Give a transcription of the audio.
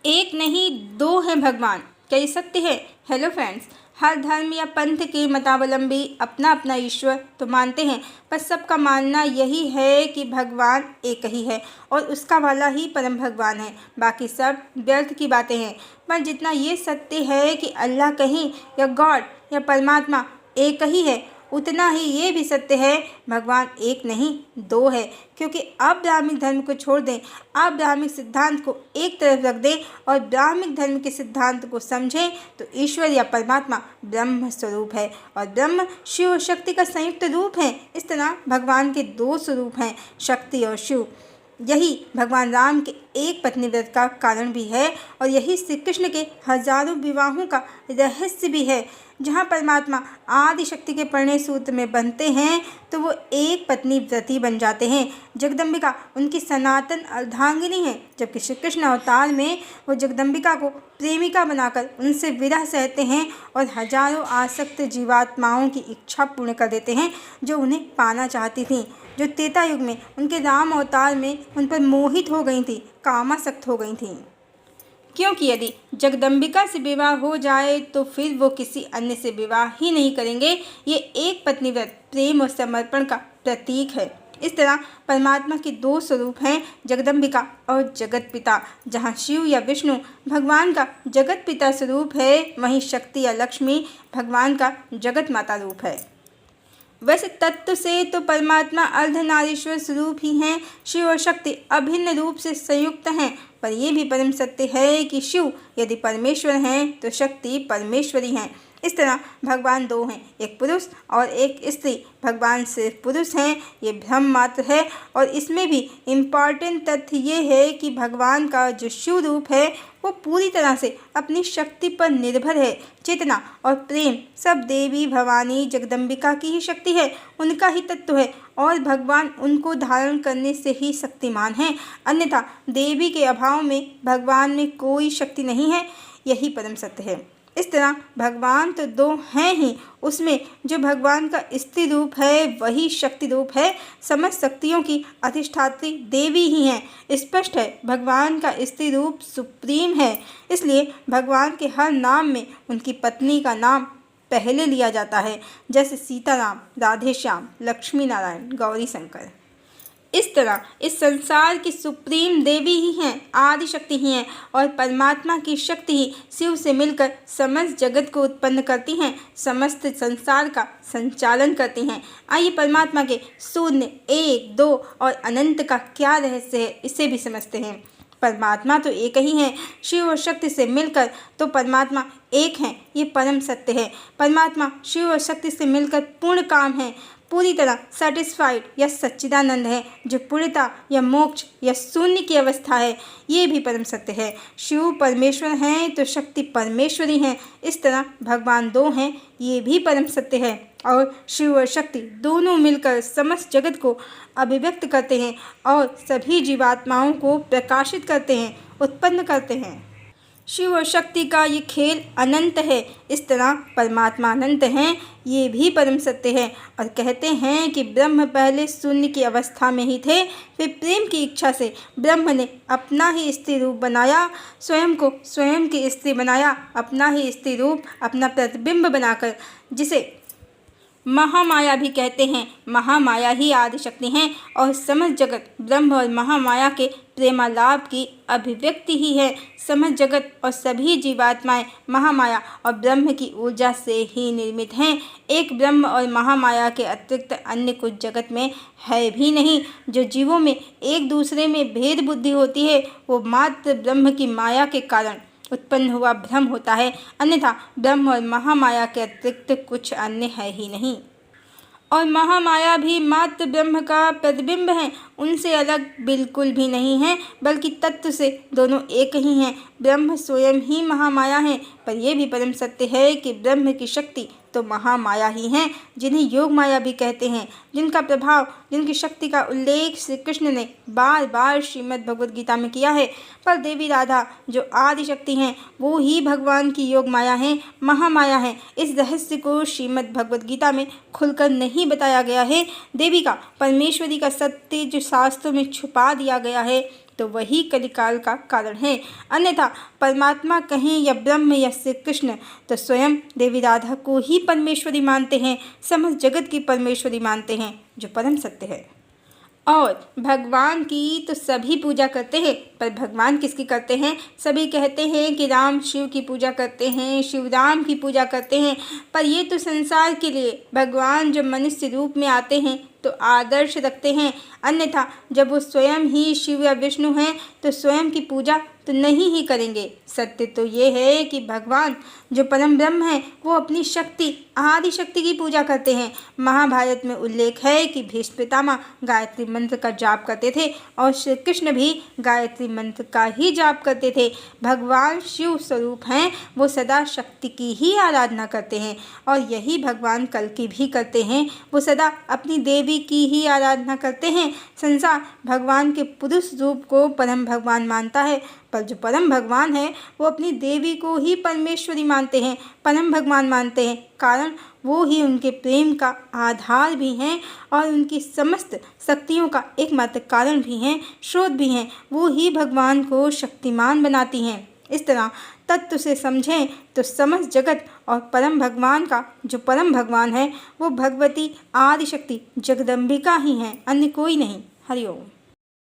एक नहीं दो हैं भगवान, क्या ये सत्य है? हेलो फ्रेंड्स, हर धर्म या पंथ के मतावलंबी अपना अपना ईश्वर तो मानते हैं, पर सबका मानना यही है कि भगवान एक ही है और उसका वाला ही परम भगवान है। बाकी सब व्यर्थ की बातें हैं। पर जितना ये सत्य है कि अल्लाह कहीं या गॉड या परमात्मा एक ही है, उतना ही ये भी सत्य है भगवान एक नहीं दो है। क्योंकि आप ब्राह्मणिक धर्म को छोड़ दें, आप ब्राह्मणिक सिद्धांत को एक तरफ रख दें और ब्राह्मणिक धर्म के सिद्धांत को समझें तो ईश्वर या परमात्मा ब्रह्म स्वरूप है और ब्रह्म शिव और शक्ति का संयुक्त रूप है। इस तरह भगवान के दो स्वरूप हैं, शक्ति और शिव। यही भगवान राम के एक पत्नी व्रत का कारण भी है और यही श्री कृष्ण के हजारों विवाहों का रहस्य भी है। जहाँ परमात्मा आदि शक्ति के परिणय सूत्र में बनते हैं तो वो एक पत्नी व्रती बन जाते हैं। जगदम्बिका उनकी सनातन अर्धांगिनी है, जबकि श्री कृष्ण अवतार में वो जगदम्बिका को प्रेमिका बनाकर उनसे विरह सहते हैं और हजारों आसक्त जीवात्माओं की इच्छा पूर्ण कर देते हैं जो उन्हें पाना चाहती थीं, जो त्रेता युग में उनके राम अवतार में उन पर मोहित हो गई थी, कामासक्त हो गई थीं। क्योंकि यदि जगदम्बिका से विवाह हो जाए तो फिर वो किसी अन्य से विवाह ही नहीं करेंगे। ये एक पत्नी व्रत प्रेम और समर्पण का प्रतीक है। इस तरह परमात्मा के दो स्वरूप हैं, जगदम्बिका और जगत पिता। जहाँ शिव या विष्णु भगवान का जगत पिता स्वरूप है, वहीं शक्ति या लक्ष्मी भगवान का जगत माता रूप है। वैसे तत्व से तो परमात्मा अर्धनारीश्वर स्वरूप ही हैं, शिव और शक्ति अभिन्न रूप से संयुक्त हैं। पर यह भी परम सत्य है कि शिव यदि परमेश्वर हैं तो शक्ति परमेश्वरी हैं। इस तरह भगवान दो हैं, एक पुरुष और एक स्त्री। भगवान सिर्फ पुरुष हैं, ये भ्रम मात्र है। और इसमें भी इम्पॉर्टेंट तथ्य ये है कि भगवान का जो शिव रूप है वो पूरी तरह से अपनी शक्ति पर निर्भर है। चेतना और प्रेम सब देवी भवानी जगदम्बिका की ही शक्ति है, उनका ही तत्व है और भगवान उनको धारण करने से ही शक्तिमान हैं। अन्यथा देवी के अभाव में भगवान में कोई शक्ति नहीं है, यही परम सत्य है। इस तरह भगवान तो दो हैं ही, उसमें जो भगवान का स्त्री रूप है वही शक्ति रूप है, समस्त शक्तियों की अधिष्ठात्री देवी ही हैं। स्पष्ट है भगवान का स्त्री रूप सुप्रीम है, इसलिए भगवान के हर नाम में उनकी पत्नी का नाम पहले लिया जाता है, जैसे सीताराम, राधे श्याम, लक्ष्मी नारायण, गौरी शंकर। इस तरह इस संसार की सुप्रीम देवी ही हैं, आदि शक्ति ही हैं और परमात्मा की शक्ति ही शिव से मिलकर समस्त जगत को उत्पन्न करती हैं, समस्त संसार का संचालन करती हैं। आइए परमात्मा के शून्य, एक, दो और अनंत का क्या रहस्य है, इसे भी समझते हैं। परमात्मा तो एक ही है, शिव और शक्ति से मिलकर तो परमात्मा एक हैं, ये परम सत्य है। परमात्मा शिव और शक्ति से मिलकर पूर्ण काम है, पूरी तरह सेटिस्फाइड या सच्चिदानंद है, जो पूर्णता या मोक्ष या शून्य की अवस्था है, ये भी परम सत्य है। शिव परमेश्वर हैं तो शक्ति परमेश्वरी हैं। इस तरह भगवान दो हैं, ये भी परम सत्य है और शिव और शक्ति दोनों मिलकर समस्त जगत को अभिव्यक्त करते हैं और सभी जीवात्माओं को प्रकाशित करते हैं, उत्पन्न करते हैं। शिव और शक्ति का ये खेल अनंत है। इस तरह परमात्मा अनंत हैं, ये भी परम सत्य है। और कहते हैं कि ब्रह्म पहले शून्य की अवस्था में ही थे, फिर प्रेम की इच्छा से ब्रह्म ने अपना ही स्त्री रूप बनाया, स्वयं को स्वयं की स्त्री बनाया, अपना ही स्त्री रूप, अपना प्रतिबिंब बनाकर, जिसे महामाया भी कहते हैं। महामाया ही आदि शक्ति हैं और समस्त जगत ब्रह्म और महामाया के प्रेमालाप की अभिव्यक्ति ही है। समस्त जगत और सभी जीवात्माएं महामाया और ब्रह्म की ऊर्जा से ही निर्मित हैं। एक ब्रह्म और महामाया के अतिरिक्त अन्य कुछ जगत में है भी नहीं। जो जीवों में एक दूसरे में भेद बुद्धि होती है वो मात्र ब्रह्म की माया के कारण उत्पन्न हुआ भ्रम होता है, अन्यथा ब्रह्म और महामाया के अतिरिक्त कुछ अन्य है ही नहीं। और महामाया भी मात्र ब्रह्म का प्रतिबिंब है, उनसे अलग बिल्कुल भी नहीं है, बल्कि तत्व से दोनों एक ही हैं। ब्रह्म स्वयं ही महामाया है, पर यह भी परम सत्य है कि ब्रह्म की शक्ति तो महामाया ही हैं, जिन्हें योग माया भी कहते हैं, जिनका प्रभाव, जिनकी शक्ति का उल्लेख श्री कृष्ण ने बार बार श्रीमद् भगवद गीता में किया है। पर देवी राधा जो आदि शक्ति हैं वो ही भगवान की योग माया हैं, महामाया हैं। इस रहस्य को श्रीमद् भगवद गीता में खुलकर नहीं बताया गया है। देवी का परमेश्वरी का सत्य जो शास्त्रों में छुपा दिया गया है, तो वही कलिकाल का कारण है। अन्यथा परमात्मा कहें या ब्रह्म या श्री कृष्ण तो स्वयं देवी राधा को ही परमेश्वरी मानते हैं, समस्त जगत की परमेश्वरी मानते हैं जो परम सत्य है। और भगवान की तो सभी पूजा करते हैं, पर भगवान किसकी करते हैं? सभी कहते हैं कि राम शिव की पूजा करते हैं, शिव राम की पूजा करते हैं, पर ये तो संसार के लिए भगवान जब मनुष्य रूप में आते हैं तो आदर्श रखते हैं, अन्यथा जब वो स्वयं ही शिव या विष्णु हैं तो स्वयं की पूजा तो नहीं ही करेंगे। सत्य तो ये है कि भगवान जो परम ब्रह्म है वो अपनी शक्ति आदि शक्ति की पूजा करते हैं। महाभारत में उल्लेख है कि भीष्म पितामह गायत्री मंत्र का जाप करते थे और श्री कृष्ण भी गायत्री मंत्र का ही जाप करते थे। भगवान शिव स्वरूप हैं, वो सदा शक्ति की ही आराधना करते हैं और यही भगवान कल्कि भी करते हैं, वो सदा अपनी देवी की ही आराधना करते हैं। संसार भगवान के पुरुष रूप को परम भगवान मानता है, पर जो परम भगवान है वो अपनी देवी को ही परमेश्वरी मानते हैं, परम भगवान मानते हैं, कारण वो ही उनके प्रेम का आधार भी हैं और उनकी समस्त शक्तियों का एकमात्र कारण भी हैं, स्रोत भी हैं। वो ही भगवान को शक्तिमान बनाती हैं। इस तरह तत्व से समझें तो समस्त जगत और परम भगवान का जो परम भगवान है वो भगवती आदिशक्ति जगदम्बिका ही हैं, अन्य कोई नहीं। हरि ओम।